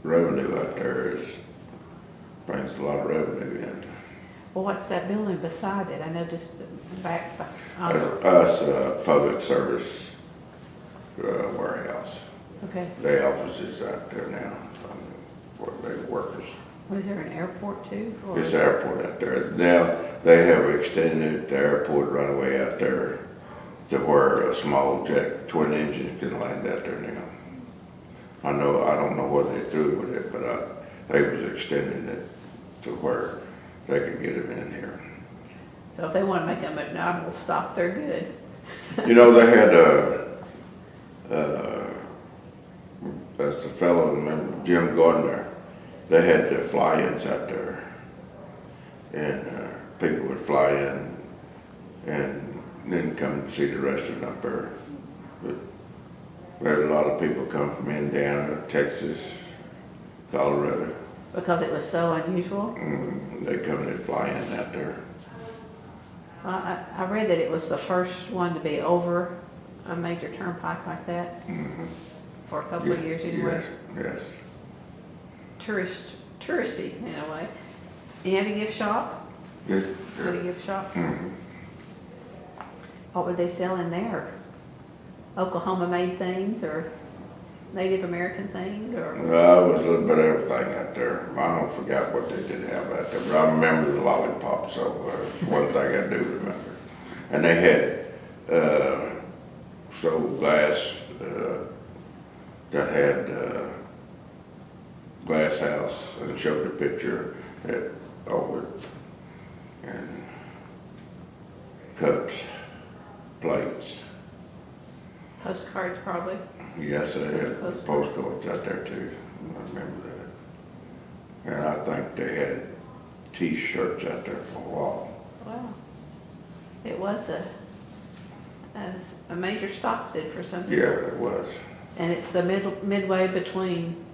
Speaker 2: revenue out there brings a lot of revenue in.
Speaker 1: Well, what's that building beside it? I noticed back
Speaker 2: Us, public service warehouse.
Speaker 1: Okay.
Speaker 2: The offices out there now, for the workers.
Speaker 1: Was there an airport too? Or?
Speaker 2: It's airport out there. Now, they have extended the airport runway out there to where a small jet, twin engine can land out there now. I don't know whether they through with it, but they was extending it to where they could get them in here.
Speaker 1: So if they want to make a McDonald's stop, they're good.
Speaker 2: They had that's the fellow, remember, Jim Gardner. They had the fly-ins out there, and people would fly in and then come and see the restaurant up there. But we had a lot of people come from Indiana, Texas, Colorado.
Speaker 1: Because it was so unusual?
Speaker 2: They come and fly in out there.
Speaker 1: Well, I read that it was the first one to be over a major turnpike like that for a couple of years anyway.
Speaker 2: Yes.
Speaker 1: Touristy in a way. And you had a gift shop?
Speaker 2: Yes.
Speaker 1: Had a gift shop?
Speaker 2: Mm-hmm.
Speaker 1: What would they sell in there? Oklahoma made things or Native American things or?
Speaker 2: Well, it was a little bit of everything out there. I don't forget what they did have out there, but I remember the lollipop, so one thing I do remember. And they had sold glass that had glass house and showed the picture of it, and cups, plates.
Speaker 1: Postcards probably.
Speaker 2: Yes, they had postcards out there too. I remember that. And I think they had T-shirts out there for a while.
Speaker 1: Wow. It was a major stop then for some people.
Speaker 2: Yeah, it was.
Speaker 1: And it's the midway between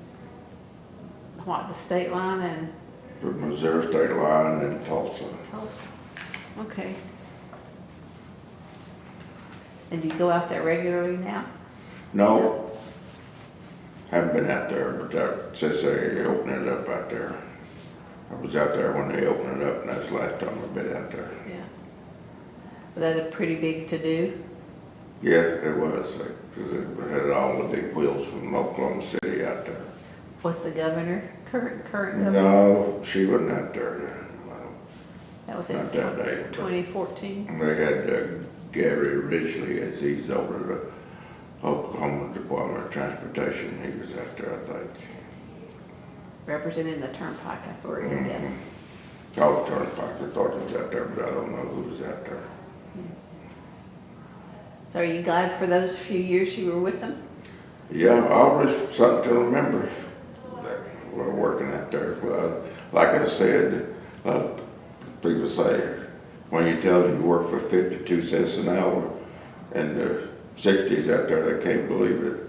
Speaker 1: the state line and
Speaker 2: The Missouri state line and Tulsa.
Speaker 1: Tulsa. Okay. And do you go out there regularly now?
Speaker 2: No, haven't been out there, but since they opened it up out there. I was out there when they opened it up, and that's the last time I've been out there.
Speaker 1: Yeah. Was that a pretty big to-do?
Speaker 2: Yes, it was, because it had all the big wheels from Oklahoma City out there.
Speaker 1: Was the governor, current governor?
Speaker 2: No, she wasn't out there then.
Speaker 1: That was in
Speaker 2: Not that day.
Speaker 1: 2014.
Speaker 2: They had Gary Ridgely, as he's over the Oklahoma Department of Transportation. He was out there, I think.
Speaker 1: Representing the turnpike authority, I guess.
Speaker 2: Oh, Turnpike, I thought he was out there, but I don't know who was out there.
Speaker 1: So are you glad for those few years you were with them?
Speaker 2: Yeah, always something to remember that we're working out there. Well, like I said, people say, when you tell them you work for 52 cents an hour in the 60s out there, they can't believe it.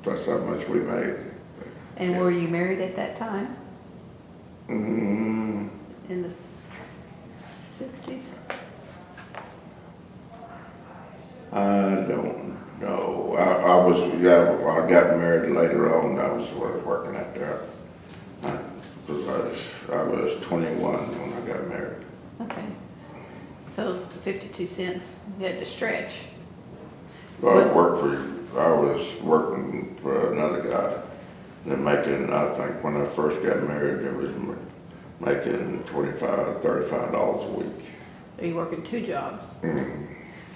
Speaker 2: That's how much we made.
Speaker 1: And were you married at that time?
Speaker 2: Mm,
Speaker 1: In the 60s?
Speaker 2: I don't know. I got married later on. I was working out there. I was 21 when I got married.
Speaker 1: Okay. So 52 cents, you had to stretch.
Speaker 2: Well, I was working for another guy. And making, I think when I first got married, it was making $35 a week.
Speaker 1: Are you working 2 jobs?
Speaker 2: Mm.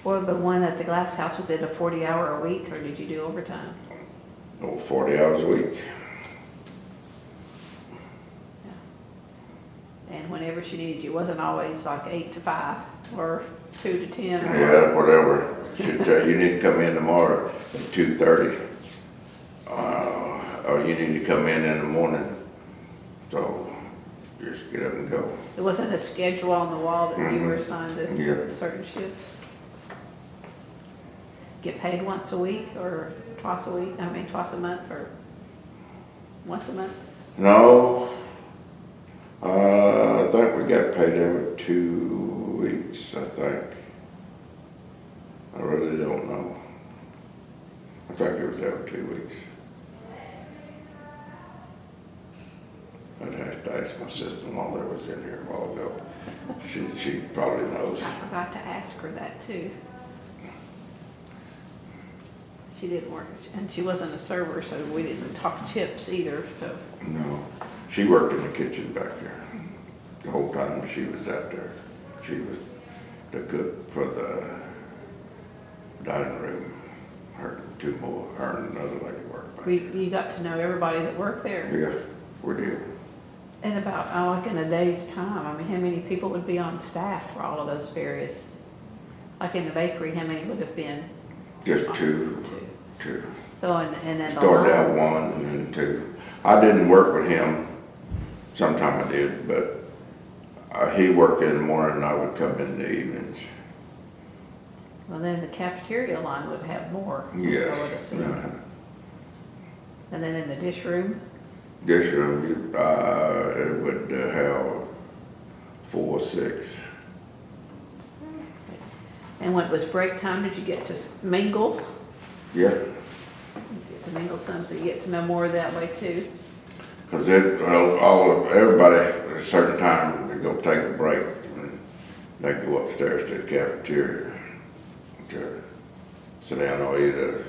Speaker 1: Or the one at the glass house, was it a 40-hour a week, or did you do overtime?
Speaker 2: Oh, 40 hours a week.
Speaker 1: And whenever she needed you, wasn't always like 8 to 5 or 2 to 10?
Speaker 2: Yeah, whatever. She'd tell you need to come in tomorrow at 2:30. Or you need to come in the morning. So just get up and go.
Speaker 1: It wasn't a schedule on the wall that you were assigned to
Speaker 2: Yeah.
Speaker 1: certain shifts? Get paid once a week or twice a week? Twice a month or once a month?
Speaker 2: No, I think we got paid every 2 weeks, I think. I really don't know. I think it was every 2 weeks. I'd have to ask my sister-in-law that was in here a while ago. She probably knows.
Speaker 1: I forgot to ask her that too. She didn't work, and she wasn't a server, so we didn't talk chips either, so.
Speaker 2: No, she worked in the kitchen back there. The whole time she was out there. She was the cook for the dining room. Her and another lady worked back there.
Speaker 1: You got to know everybody that worked there.
Speaker 2: Yeah, we did.
Speaker 1: And about, like in a day's time, how many people would be on staff for all of those various, like in the bakery, how many would have been?
Speaker 2: Just two.
Speaker 1: So, and then the
Speaker 2: Started out
Speaker 1: line-
Speaker 2: 1 and then 2. I didn't work with him. Sometime I did, but he worked in the morning and I would come in the evenings.
Speaker 1: Well, then the cafeteria line would have more. I would
Speaker 2: Yes.
Speaker 1: assume. And then in the dish room?
Speaker 2: Dish room, it would have 4 or 6.
Speaker 1: And when it was break time, did you get to mingle?
Speaker 2: Yeah,
Speaker 1: Get to mingle some, so you get to know more that way too.
Speaker 2: because everybody at a certain time they go take a break and they go upstairs to the cafeteria to sit down, or either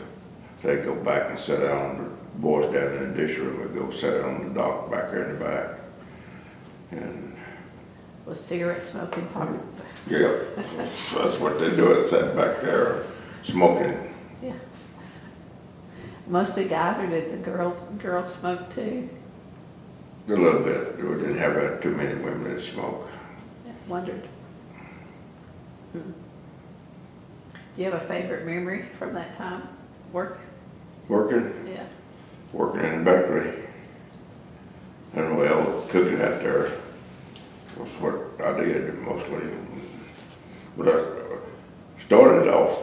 Speaker 2: they go back and sit down. The boys down in the dish room would go sit down on the dock back there in the back. And
Speaker 1: Was cigarette smoking popular?
Speaker 2: yeah, that's what they do. Sat back there smoking.
Speaker 1: Yeah. Mostly guys, or did the girls smoke too?
Speaker 2: A little bit. We didn't have too many women that smoke.
Speaker 1: Yeah, wondered. Do you have a favorite memory from that time?
Speaker 2: Working
Speaker 1: Yeah.
Speaker 2: in the bakery. And well, cooking out there was what I did mostly. But I started off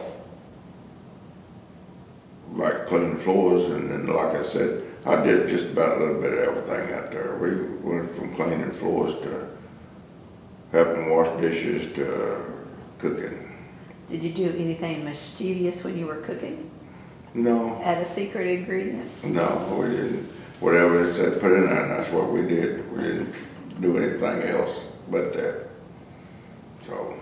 Speaker 2: like cleaning floors, and then like I said, I did just about a little bit of everything out there. We went from cleaning floors to helping wash dishes to cooking.
Speaker 1: Did you do anything mischievous when you were cooking?
Speaker 2: No,
Speaker 1: Add a secret ingredient?
Speaker 2: no, we didn't. Whatever they said put in there, and that's what we did. We didn't do anything else but that. So,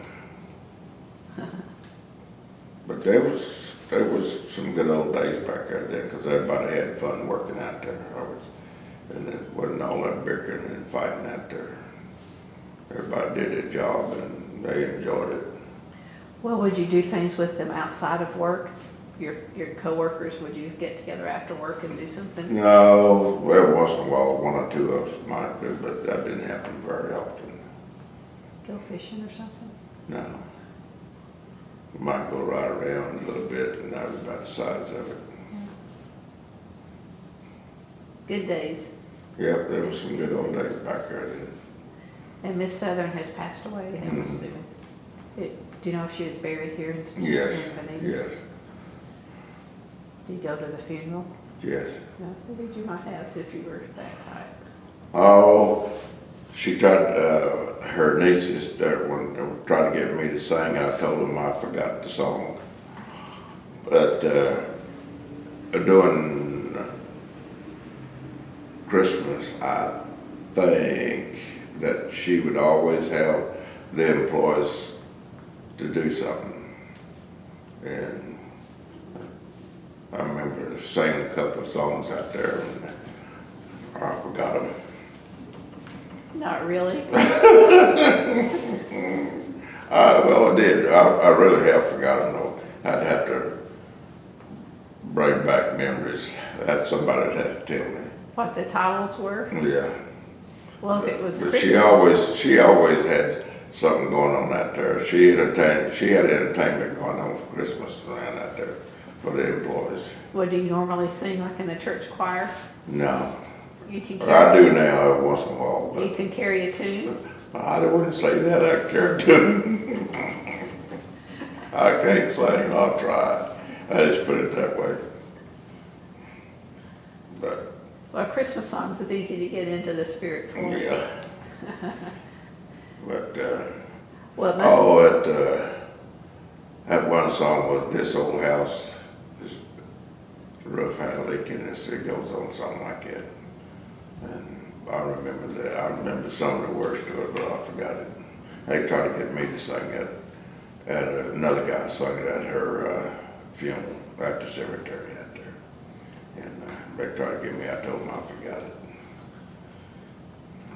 Speaker 2: But there was some good old days back there then, because everybody had fun working out there. And it wasn't all that bickering and fighting out there. Everybody did their job and they enjoyed it.
Speaker 1: Well, would you do things with them outside of work? Your coworkers, would you get together after work and do something?
Speaker 2: No, well, once in a while, one or two of us might do, but that didn't happen very often.
Speaker 1: Go fishing or something?
Speaker 2: No. We might go right around a little bit, and that was about the size of it.
Speaker 1: Good days.
Speaker 2: Yep, there was some good old days back there then.
Speaker 1: And Miss Southern has passed away, I'm
Speaker 2: Mhm.
Speaker 1: assuming. Do you know if she was buried here in
Speaker 2: Yes,
Speaker 1: in Veneta?
Speaker 2: yes,
Speaker 1: Did you go to the funeral?
Speaker 2: yes.
Speaker 1: No, I figured you might have if you were that type.
Speaker 2: Oh, she tried, her nieces, that one, tried to get me to sing. I told them I forgot the song. But during Christmas, I think that she would always have the employees to do something. And I remember singing a couple of songs out there, and I forgot them.
Speaker 1: Not really.
Speaker 2: Well, I did. I really have forgotten though. I'd have to bring back memories. That somebody would have to tell me.
Speaker 1: What the titles were?
Speaker 2: Yeah.
Speaker 1: Well, if it was
Speaker 2: But
Speaker 1: Christmas.
Speaker 2: she always had something going on out there. She had entertainment going on for Christmas around out there for the employees.
Speaker 1: What do you normally sing, like in the church choir?
Speaker 2: No.
Speaker 1: You can
Speaker 2: I
Speaker 1: carry,
Speaker 2: do now every once in a while,
Speaker 1: you
Speaker 2: but
Speaker 1: can carry a tune.
Speaker 2: I wouldn't say that I care to. I can't sing, I'll try. I just put it that way. But,
Speaker 1: Well, Christmas songs is easy to get into the spirit for.
Speaker 2: yeah. But,
Speaker 1: Well, it must
Speaker 2: that one song was This Old House, this roof had a leak in it, so it goes on something like that. And I remember that. I remember some of the words to it, but I forgot it. They tried to get me to sing it. And another guy sung it at her funeral at the cemetery out there. And they tried to get me, I told them I forgot it.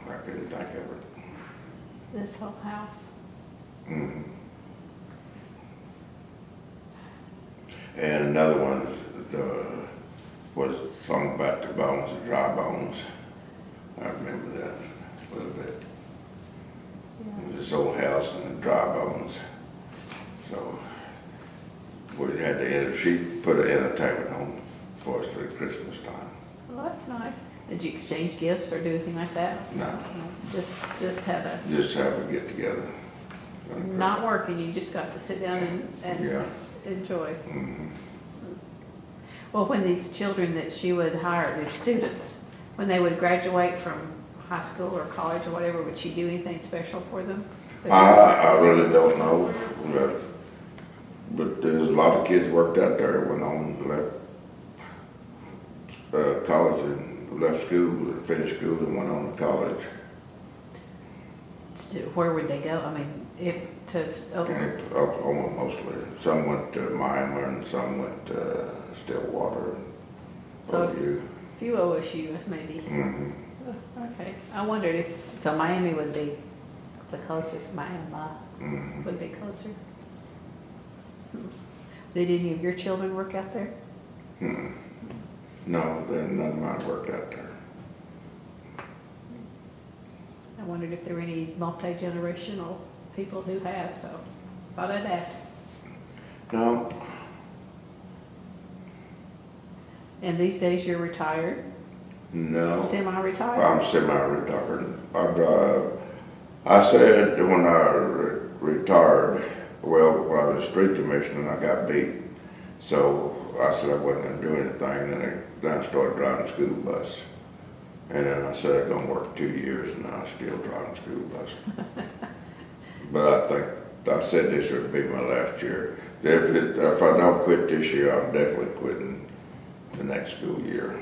Speaker 2: I couldn't think of it.
Speaker 1: This whole house.
Speaker 2: Mm-hmm. And another one was sung about the bones, the dry bones. I remember that a little bit.
Speaker 1: Yeah.
Speaker 2: This old house and the dry bones. So we had to she put an entertainment on for us for Christmas time.
Speaker 1: Well, that's nice. Did you exchange gifts or do anything like that?
Speaker 2: No,
Speaker 1: Just have a,
Speaker 2: just have a get together.
Speaker 1: not working, you just got to sit down and
Speaker 2: Yeah.
Speaker 1: enjoy.
Speaker 2: Mm-hmm.
Speaker 1: Well, when these children that she would hire, these students, when they would graduate from high school or college or whatever, would she do anything special for them?
Speaker 2: I really don't know, but there's a lot of kids worked out there, went on, left college and left school, finished school and went on to college.
Speaker 1: Where would they go? I mean,
Speaker 2: And Oklahoma mostly. Some went to Miami and some went to Stillwater and
Speaker 1: So
Speaker 2: OU.
Speaker 1: a few OSU maybe.
Speaker 2: Mm-hmm.
Speaker 1: Okay, I wondered if, so Miami would be the closest, Miami
Speaker 2: Mm-hmm.
Speaker 1: would be closer. Did any of your children work out there?
Speaker 2: Mm-hmm. No, none of mine worked out there.
Speaker 1: I wondered if there were any multi-generational people who have, so thought I'd ask.
Speaker 2: No,
Speaker 1: And these days you're retired?
Speaker 2: no.
Speaker 1: Semi-retired?
Speaker 2: I'm semi-retired. I said when I retired, well, when I was a street commissioner, I got beat. So I said I wasn't gonna do anything, then I started driving a school bus. And then I said I'm gonna work 2 years, and I'm still driving a school bus. But I said this would be my last year. If I don't quit this year, I'm definitely quitting the next school year.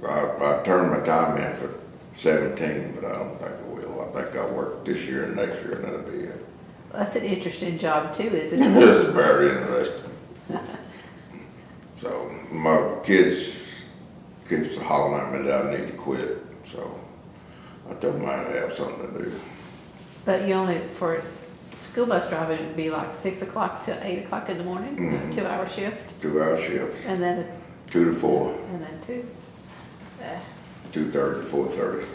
Speaker 2: I turned my time in for 17, but I don't think I will. I think I'll work this year and next year, and that'll be it.
Speaker 1: That's an interesting job too, isn't it?
Speaker 2: This is very interesting. kids keeps hollering at me that I need to quit, so I told them I'd have something to do.
Speaker 1: But you only, for school bus driving, it'd be like 6 o'clock to 8 o'clock in the morning,
Speaker 2: Mhm.
Speaker 1: a 2-hour shift,
Speaker 2: 2-hour shifts,
Speaker 1: and then
Speaker 2: 2 to 4,
Speaker 1: and then 2.
Speaker 2: 2:30 to 4:30.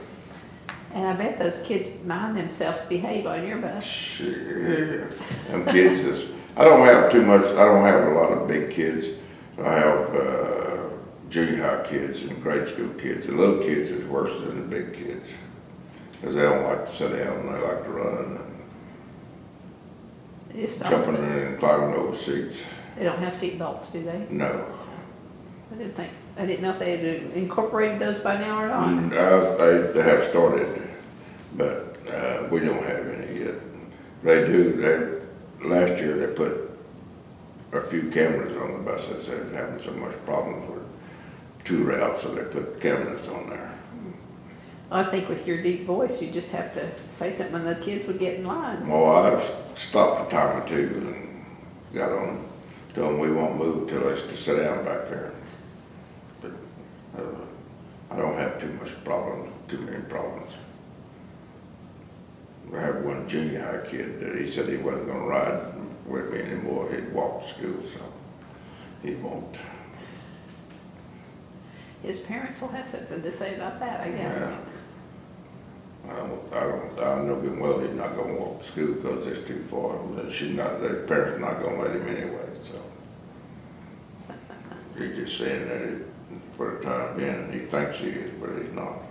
Speaker 1: And I bet those kids mind themselves, behave on your bus.
Speaker 2: Shit, them kids is, I don't have a lot of big kids. I have junior high kids and grade school kids. The little kids is worse than the big kids. Because they don't like to sit down and they like to run
Speaker 1: They just
Speaker 2: and
Speaker 1: stop.
Speaker 2: jumping in and climbing over seats.
Speaker 1: They don't have seat belts, do they?
Speaker 2: No.
Speaker 1: I didn't know if they had incorporated those by now or not.
Speaker 2: They have started, but we don't have any yet. They do, last year they put a few cameras on the buses. They were having so much problems with 2 routes, so they put cameras on there.
Speaker 1: I think with your deep voice, you just have to say something and the kids would get in line.
Speaker 2: Well, I stopped a time or two and got on them, told them we won't move till they sit down back there. But I don't have too many problems. I have one junior high kid that he said he wasn't gonna ride with me anymore. He'd walk to school, so he won't.
Speaker 1: His parents will have something to say about that, I guess.
Speaker 2: Yeah. I know good well he's not gonna walk to school because it's too far. The parents not gonna let him anyway, so. He's just saying that it, for the time being, he thinks he is, but he's not.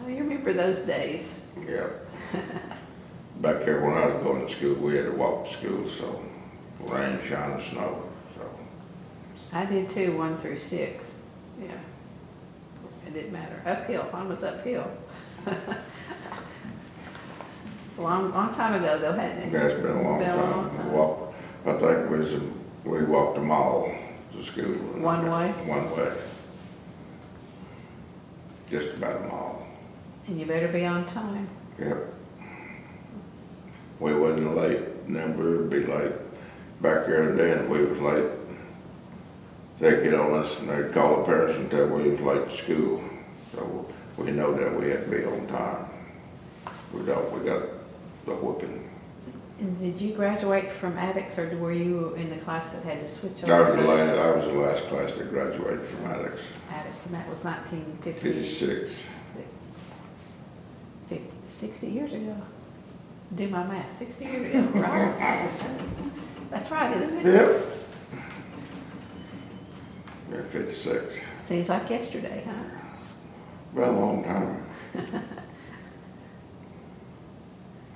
Speaker 1: Oh, you remember those days.
Speaker 2: Yeah. Back there when I was going to school, we had to walk to school, so rain, shine, and snow, so.
Speaker 1: I did too, 1 through 6. Yeah. It didn't matter. Uphill, mine was uphill. Long time ago though, hadn't it?
Speaker 2: That's been a long time. I think we walked a mile to school.
Speaker 1: One way?
Speaker 2: One way. Just about a mile.
Speaker 1: And you better be on time.
Speaker 2: Yep. We wasn't late, never would be late. Back there then, we was late. They'd get on us and they'd call the parents and tell we was late to school. So we know that we had to be on time. We got the whooping.
Speaker 1: And did you graduate from Addicts or were you in the class that had to switch
Speaker 2: I
Speaker 1: over?
Speaker 2: was the last class that graduated from Addicts.
Speaker 1: Addicts, and that was 1950.
Speaker 2: 56.
Speaker 1: 60 years ago. Do my math, 60 years ago, right? That's right, isn't it?
Speaker 2: Yep. Yeah, 56.
Speaker 1: Seems like yesterday, huh?
Speaker 2: Been a long time.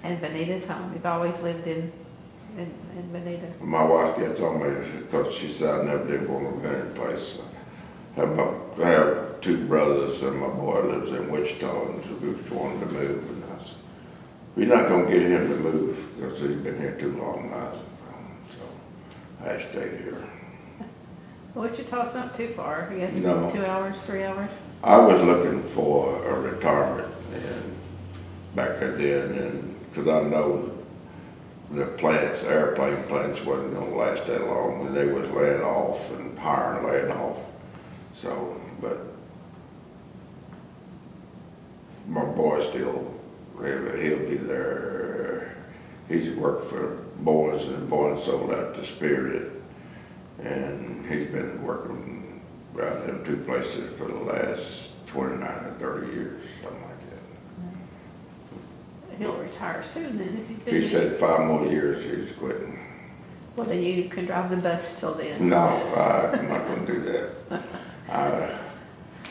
Speaker 1: And Bonita's home. You've always lived in Bonita.
Speaker 2: My wife gets on me because she said I never did want to live in a place. I have 2 brothers and my boy lives in Wichita and so we just wanted to move. And I said, we're not going to get him to move because he's been here too long now. So I stayed here.
Speaker 1: Wichita's not too far. I guess
Speaker 2: No.
Speaker 1: 2 hours, 3 hours.
Speaker 2: I was looking for a retirement and back then, and because I know the airplane plants wasn't going to last that long, and they was laying off and hiring, laying off. So, but my boy still, he'll be there. He's worked for Boynes, and Boynes sold out to Spirit, and he's been working around them 2 places for the last 29 or 30 years, something like that.
Speaker 1: He'll retire soon then if he's been.
Speaker 2: He said 5 more years he's quitting.
Speaker 1: Well, then you can drive the bus till then.
Speaker 2: No, I'm not going to do that.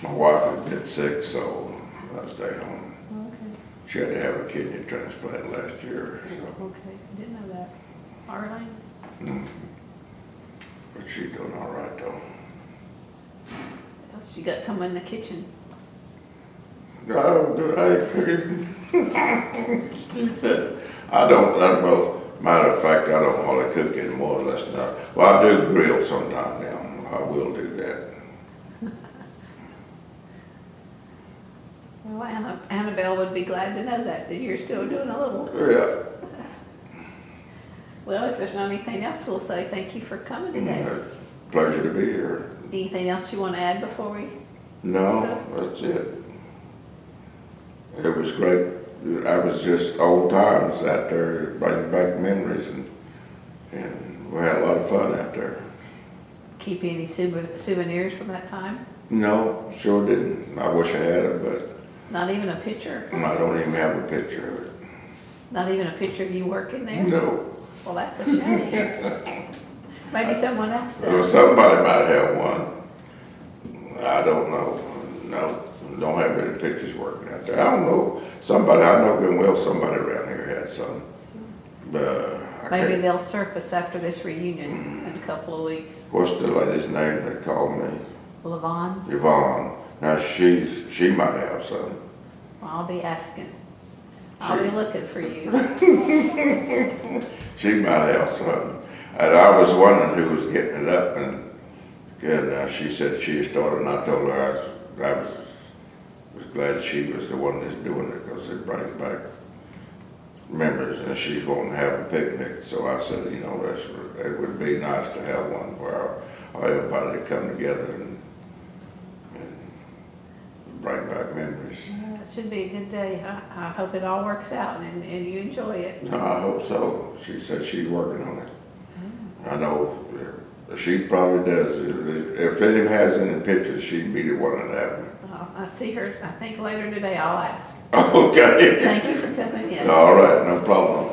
Speaker 2: My wife has been sick, so I stay home.
Speaker 1: Okay.
Speaker 2: She had to have a kidney transplant last year. So.
Speaker 1: Okay, didn't know that. Arlene?
Speaker 2: Mm. But she's doing all right though.
Speaker 1: She got someone in the kitchen.
Speaker 2: She said, well, matter of fact, I don't hardly cook anymore unless not. Well, I do grill sometime now. I will do that.
Speaker 1: Well, Annabelle would be glad to know that you're still doing a little.
Speaker 2: Yeah.
Speaker 1: Well, if there's not anything else, we'll say thank you for coming today.
Speaker 2: pleasure to be here.
Speaker 1: Anything else you want to add before we?
Speaker 2: No, that's it. It was great. I was just old times out there, bringing back memories, and we had a lot of fun out there.
Speaker 1: Keep any souvenirs from that time?
Speaker 2: No, sure didn't. I wish I had it, but
Speaker 1: Not even a picture?
Speaker 2: I don't even have a picture of it.
Speaker 1: Not even a picture of you working there?
Speaker 2: No.
Speaker 1: Well, that's a shame. Maybe someone else
Speaker 2: Well,
Speaker 1: does.
Speaker 2: somebody might have one. I don't know. No, don't have any pictures working out there. I don't know. Somebody, I know good and well somebody around here had some. But I
Speaker 1: Maybe
Speaker 2: can't.
Speaker 1: they'll surface after this reunion in a couple of weeks.
Speaker 2: What's the lady's name that called me?
Speaker 1: Levon,
Speaker 2: Yvonne. Now she might have some.
Speaker 1: well, I'll be asking. I'll be looking for you.
Speaker 2: She might have some. And I was wondering who was getting it up, and she said she started, and I told her I was glad she was the one that's doing it, because it brings back memories, and she's wanting to have a picnic. So I said, you know, it would be nice to have one where everybody would come together and bring back memories.
Speaker 1: Yeah, it should be a good day. I hope it all works out and you enjoy it.
Speaker 2: No, I hope so. She said she's working on it. I know she probably does. If any has any pictures, she'd be the one that have them.
Speaker 1: I see her, I think later today, I'll ask.
Speaker 2: Okay.
Speaker 1: Thank you for coming in.
Speaker 2: All right, no problem.